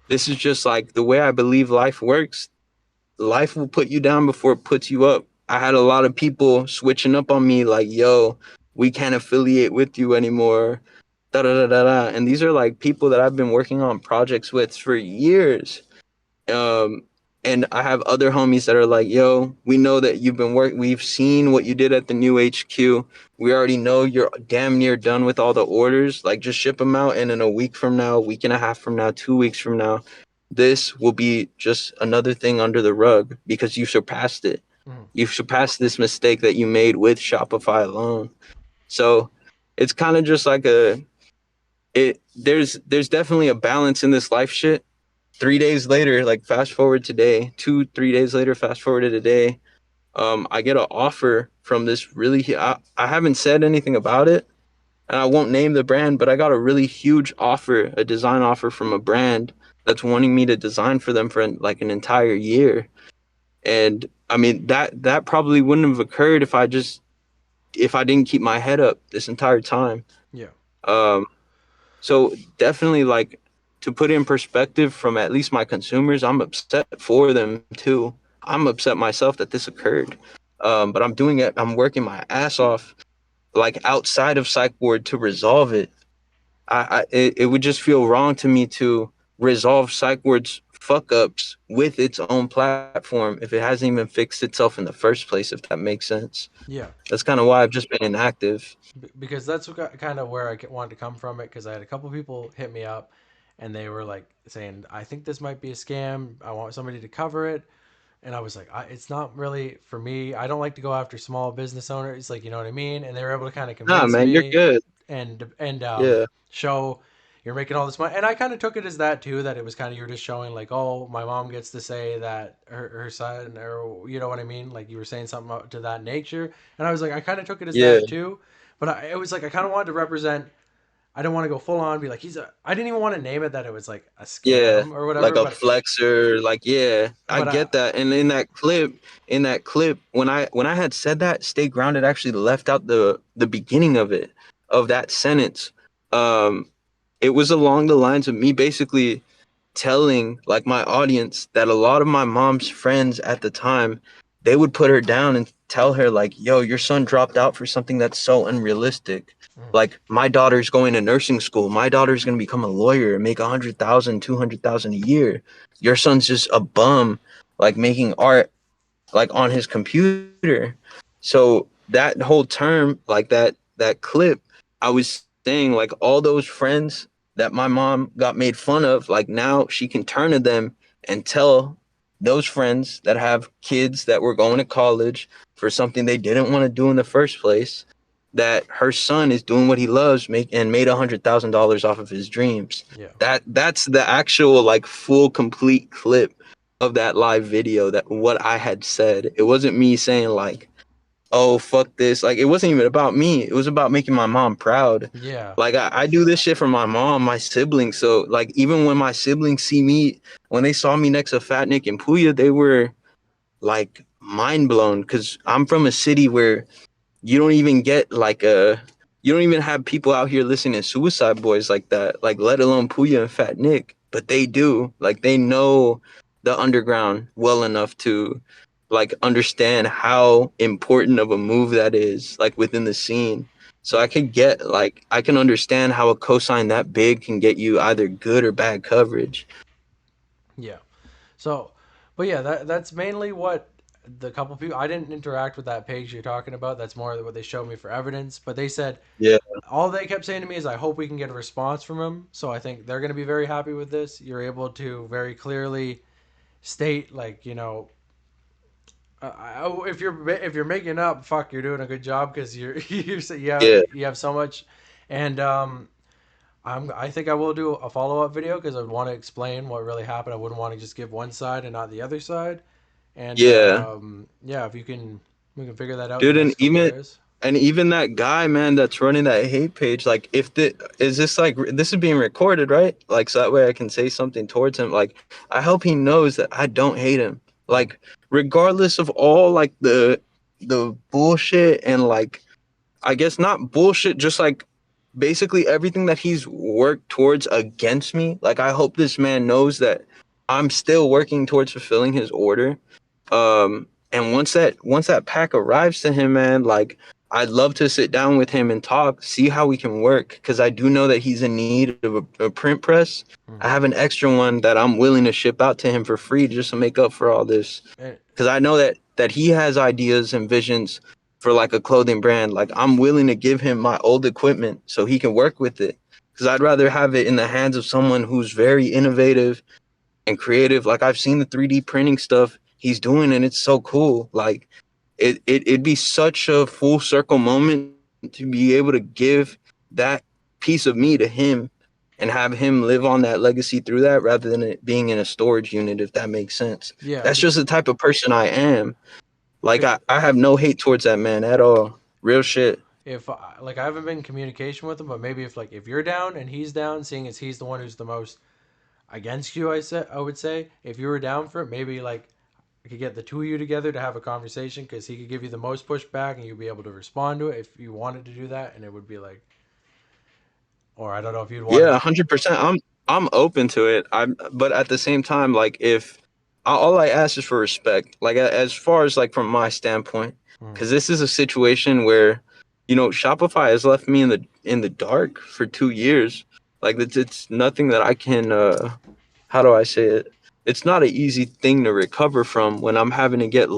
This is just like the way I believe life works. Life will put you down before it puts you up. I had a lot of people switching up on me like, yo, we can't affiliate with you anymore. Da da da da da. And these are like people that I've been working on projects with for years. Um, and I have other homies that are like, yo, we know that you've been working. We've seen what you did at the new HQ. We already know you're damn near done with all the orders. Like, just ship them out. And in a week from now, week and a half from now, 2 weeks from now, this will be just another thing under the rug because you surpassed it. Mm. You surpassed this mistake that you made with Shopify alone. So it's kind of just like there's definitely a balance in this life shit. 3 days later, like fast forward today, 2 3 days later, fast forward to today, I get an offer from this really I haven't said anything about it, and I won't name the brand, but I got a really huge offer, a design offer from a brand that's wanting me to design for them for like an entire year. And I mean that probably wouldn't have occurred if I didn't keep my head up this entire time. Yeah. Um, so definitely, like, to put it in perspective from at least my consumers, I'm upset for them too. I'm upset myself that this occurred. But I'm doing it. I'm working my ass off, like outside of psych ward, to resolve it. It would just feel wrong to me to resolve psych ward's fuck ups with its own platform if it hasn't even fixed itself in the first place. If that makes sense. Yeah. That's kind of why I've just been inactive. Because that's kind of where I wanted to come from it. Because I had a couple people hit me up, and they were like saying, "I think this might be a scam. I want somebody to cover it." And I was like, it's not really for me. I don't like to go after small business owners, like, you know what I mean. And they were able to kind of Nah, convince man, you're me good. and Yeah, show you're making all this money. And I kind of took it as that too, that it was kind of you're just showing like, oh, my mom gets to say that her son, or you know what I mean, like you were saying something to that nature. And I was like, I kind of took it as yeah, that too, but it was like I kind of wanted to represent. I didn't want to go full on, be like he's a. I didn't even want to name it that it was like a yeah. scam or Like whatever, a flexor, like, yeah, I but get that. And in that clip, when I had said that, Stay Grounded actually left out the beginning of it, of that sentence. Um, it was along the lines of me basically telling like my audience that a lot of my mom's friends at the time, they would put her down and tell her like, yo, your son dropped out for something that's so unrealistic. mm, Like, my daughter's going to nursing school, my daughter's going to become a lawyer and make 100,000, 200,000 a year. Your son's just a bum, like making art like on his computer. So that whole term, like that clip, I was saying like all those friends that my mom got made fun of, like now she can turn to them and tell those friends that have kids that were going to college for something they didn't want to do in the first place, that her son is doing what he loves, made $100,000 off of his dreams. yeah. That's the actual like full complete clip of that live video, that what I had said. It wasn't me saying like, oh fuck this. Like, it wasn't even about me. It was about making my mom proud. Yeah. Like, I do this shit for my mom, my siblings. So like, even when my siblings see me, when they saw me next to Fat Nick and Puya, they were like mind blown, because I'm from a city where you don't even get like a you don't even have people out here listening to Suicide Boys like that, like, let alone Puya and Fat Nick. But they do. Like, they know the underground well enough to like understand how important of a move that is, like, within the scene. So I can understand how a cosign that big can get you either good or bad coverage. Yeah. So, but yeah, that's mainly what the couple people. I didn't interact with that page you're talking about. That's more what they showed me for evidence. But they said Yeah, all they kept saying to me is, "I hope we can get a response from him." So I think they're going to be very happy with this. You're able to very clearly state, like, you know, if you're making up, fuck, you're doing a good job because yeah, you have so much, and I think I will do a follow up video because I would want to explain what really happened. I wouldn't want to just give one side and not the other side. And yeah. yeah, if you can, we can figure that out in Dude, the next couple of days. and even that guy, man, that's running that hate page, like, if the is this like this is being recorded, right? Like, so that way I can say something towards him. Like, I hope he knows that I don't hate him. Mm, Like, regardless of all like the bullshit, and like, I guess not bullshit, just like basically everything that he's worked towards against me. Like, I hope this man knows that I'm still working towards fulfilling his order. And once that pack arrives to him, man, like, I'd love to sit down with him and talk, see how we can work, because I do know that he's in need of a print press. I mm-hmm. have an extra one that I'm willing to ship out to him for free just to make up for all this, And, because I know that he has ideas and visions for like a clothing brand. Like, I'm willing to give him my old equipment so he can work with it, because I'd rather have it in the hands of someone who's very innovative and creative. Like, I've seen the 3D printing stuff he's doing, and it's so cool. Like, it'd be such a full circle moment to be able to give that piece of me to him and have him live on that legacy through that, rather than it being in a storage unit, if that makes sense. yeah, That's just the type of person I am. Like, be- I have no hate towards that man at all. Real shit. if like I haven't been in communication with him, but maybe if you're down and he's down, seeing as he's the one who's the most against you. I would say if you were down for it, maybe like I could get the two of you together to have a conversation because he could give you the most pushback and you'd be able to respond to it if you wanted to do that, and it would be like, or I don't know if you'd want Yeah, to. 100%. I'm open to it. But at the same time, like if all I ask is for respect, like as far as like from my standpoint, Mm, because this is a situation where, Shopify has left me in the dark for 2 years. Like it's nothing that I can. How do I say it? It's not an easy thing to recover from when I'm having to get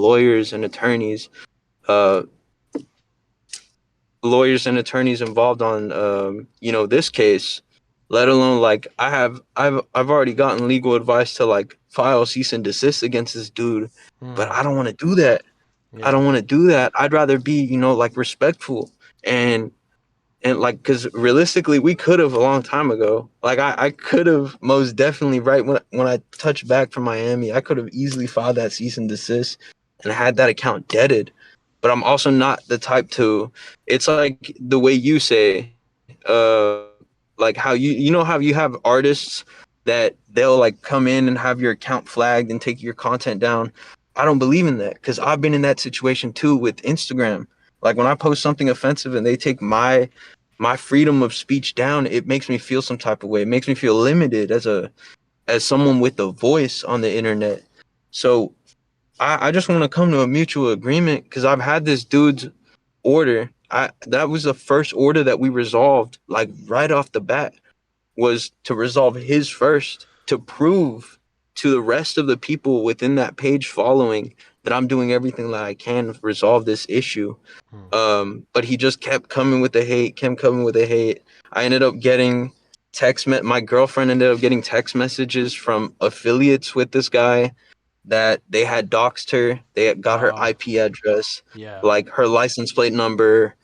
uh, lawyers and attorneys involved on this case, let alone like I've already gotten legal advice to like file cease and desist against this dude, but mm, I don't want to do that. I yeah, don't want to do that. I'd rather be, like respectful and like because realistically we could have a long time ago. Like I could have most definitely right when I touched back from Miami, I could have easily filed that cease and desist and had that account deaded. But I'm also not the type to. It's like the way you say, like how you know how you have artists that they'll like come in and have your account flagged and take your content down. I don't believe in that because I've been in that situation too with Instagram. Like when I post something offensive and they take my freedom of speech down, it makes me feel some type of way. It makes me feel limited as someone with a voice on the internet. So I just want to come to a mutual agreement because I've had this dude's order. I That was the first order that we resolved, like right off the bat, was to resolve his first to prove to the rest of the people within that page following that I'm doing everything that I can to resolve this issue. mm, But he just kept coming with the hate, kept coming with the hate. I ended up getting my girlfriend ended up getting text messages from affiliates with this guy that they had doxed her. They had got her uh, IP address, yeah, like her license plate number,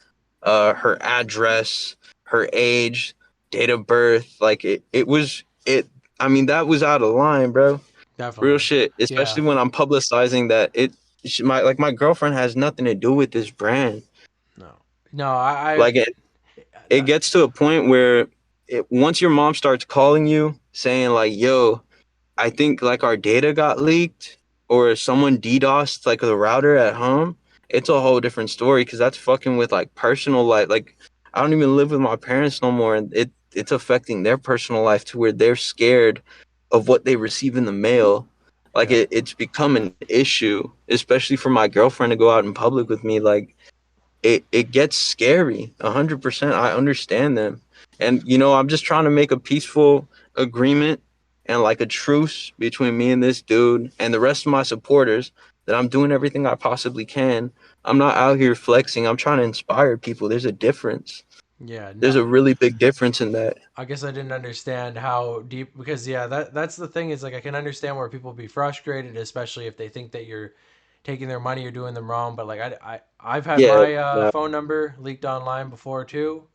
her address, her age, date of birth. Like it was it. I mean, that was out of line, bro. Real definitely, shit. yeah, Especially when I'm publicizing that my girlfriend has nothing to do with this brand. no, no, I Like it gets to a point where once your mom starts calling you saying like, "Yo, I think like our data got leaked or someone DDoSed like the router at home," it's a whole different story because that's fucking with like personal life. Like I don't even live with my parents no more, and it's affecting their personal life to where they're scared of what they receive in the mail. Like yeah, it's become an issue, especially for my girlfriend to go out in public with me. Like it gets scary. 100%. I understand them, and I'm just trying to make a peaceful agreement and like a truce between me and this dude and the rest of my supporters that I'm doing everything I possibly can. I'm not out here flexing. I'm trying to inspire people. There's a difference. yeah, There's no. a really big difference in that. I guess I didn't understand how deep because yeah, that's the thing is like I can understand where people be frustrated, especially if they think that you're taking their money or doing them wrong. But like I've had Yeah, my yeah, phone number leaked online before too.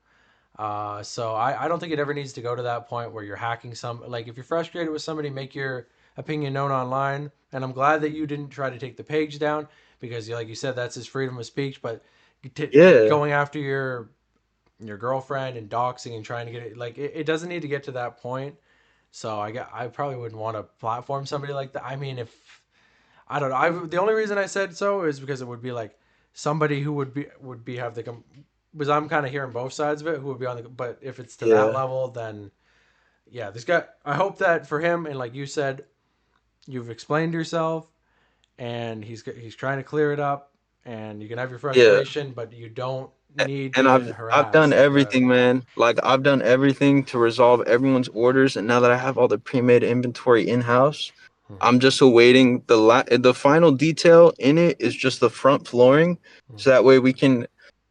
So I don't think it ever needs to go to that point where you're hacking some. Like if you're frustrated with somebody, make your opinion known online. And I'm glad that you didn't try to take the page down because, like you said, that's his freedom of speech. But yeah. going after your girlfriend and doxing and trying to get it like it doesn't need to get to that point. So I probably wouldn't want to platform somebody like that. I mean, if I don't know, the only reason I said so is because it would be like somebody who would be have the because I'm kind of hearing both sides of it who would be on the but if it's to that Yeah. level then yeah this guy I hope that for him and like you said you've explained yourself and he's trying to clear it up and you can have your Yeah. frustration but you don't need And to I've done harass like everything, man. Like I've done everything to resolve everyone's orders, and now that I have all the pre-made inventory in-house, hmm, I'm just awaiting the final detail in it is just the front flooring, hmm, so that way we can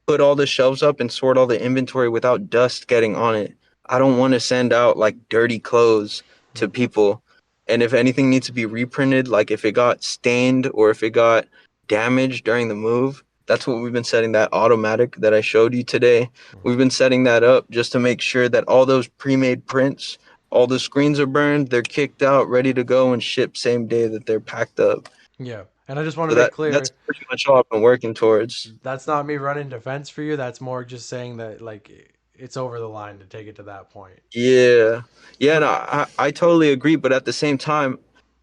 put all the shelves up and sort all the inventory without dust getting on it. I don't want to send out like dirty clothes to hmm. people. And if anything needs to be reprinted, like if it got stained or if it got damaged during the move, that's what we've been setting that automatic that I showed you today. Hmm. We've been setting that up just to make sure that all those pre-made prints, all the screens are burned, they're kicked out, ready to go and shipped same day that they're packed up. Yeah, and I just want to So make that's clear pretty much all I've been working towards. that's not me running defense for you. That's more just saying that like it's over the line to take it to that point. Yeah. Yeah, no, But I totally agree, but at the same time,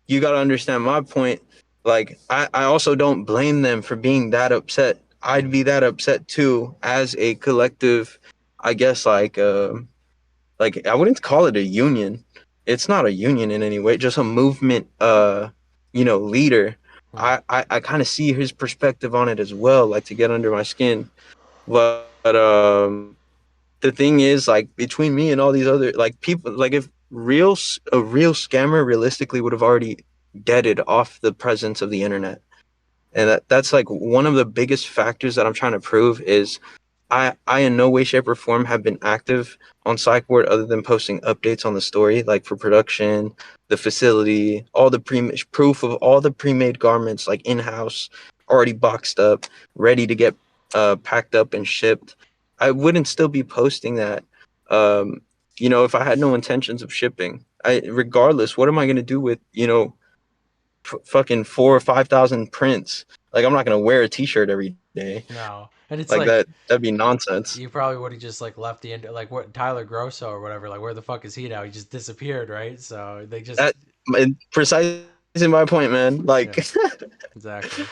you got to understand my point. Like, I also don't blame them for being that upset. I'd mm, be that upset too as a collective, I guess, like I wouldn't call it a union. It's not a union in any way, just a movement, leader. mm, I kind of see his perspective on it as well, like to get under my skin. But the thing is, like between me and all these other like people, like if a real scammer realistically would have already deaded off the presence of the internet, and mm, that's like one of the biggest factors that I'm trying to prove is I in no way, shape, or form have been active on Psychboard other than posting updates on the story, like for production, the facility, all the proof of all the pre-made garments, like in-house, already boxed up, ready to get packed up and shipped. I wouldn't still be posting that, um, if I had no intentions of shipping. Regardless, what am I gonna do with fucking 4 or 5 thousand prints? Like I'm not gonna wear a T-shirt every day. no, and it's Like like that'd be nonsense. you probably would have just like left the end, like what Tyler Grosso or whatever. Like where the fuck is he now? He just disappeared, right? So they just That precisely my point, man. Like yeah, exactly.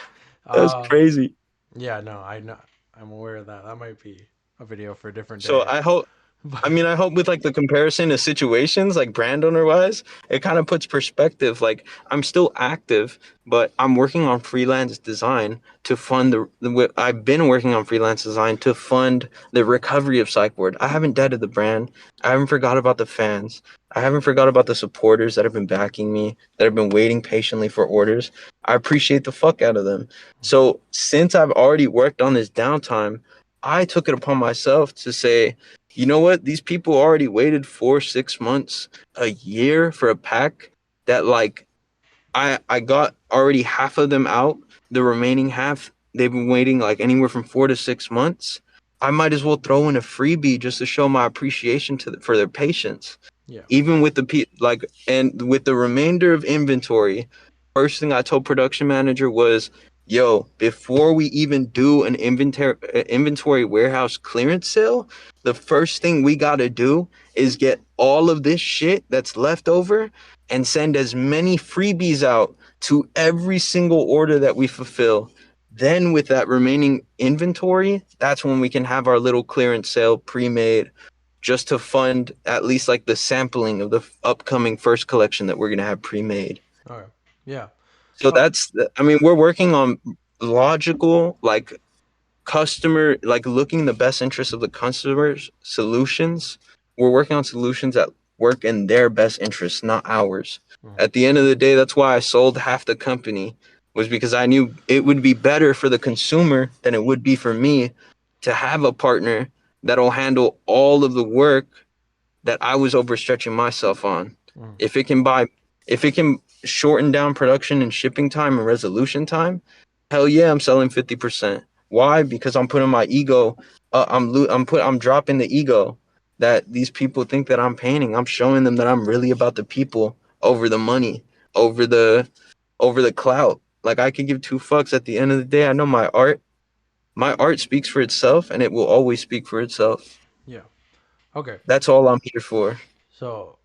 that's Uh, crazy. yeah, no, I know, I'm aware of that. That might be a video for a different So day. I hope But I mean, I hope with like the comparison of situations, like brand owner wise, it kind of puts perspective. Like I'm still active, but I'm working on freelance design to fund I've been working on freelance design to fund the recovery of Psychboard. I haven't deaded the brand. I haven't forgot about the fans. I haven't forgot about the supporters that have been backing me, that have been waiting patiently for orders. I appreciate the fuck out of them. So since I've already worked on this downtime, I took it upon myself to say, you know what? These people already waited 4, 6 months, a year for a pack that like I got already half of them out. The remaining half they've been waiting like anywhere from 4 to 6 months. I might as well throw in a freebie just to show my appreciation for their patience. yeah, Even with and with the remainder of inventory, first thing I told production manager was, "Yo, before we even do an inventory warehouse clearance sale, the first thing we got to do is get all of this shit that's left over and send as many freebies out to every single order that we fulfill. Then with that remaining inventory, that's when we can have our little clearance sale pre-made just to fund at least like the sampling of the upcoming first collection that we're going to have pre-made." okay, yeah, So oh, I mean, we're working on logical, like customer, like looking the best interest of the customers solutions. We're working on solutions that work in their best interest, not ours. mm, At the end of the day, that's why I sold half the company, was because I knew it would be better for the consumer than it would be for me to have a partner that'll handle all of the work that I was overstretching myself on. mm, If it can buy, if it can shorten down production and shipping time and resolution time, hell yeah, I'm selling 50%. Why? Because I'm putting my ego, I'm dropping the ego that these people think that I'm painting. I'm showing them that I'm really about the people over the money, over the over the clout. Like I can give two fucks at the end of the day. I know my art speaks for itself and it will always speak for itself. yeah, okay. That's all I'm here for. So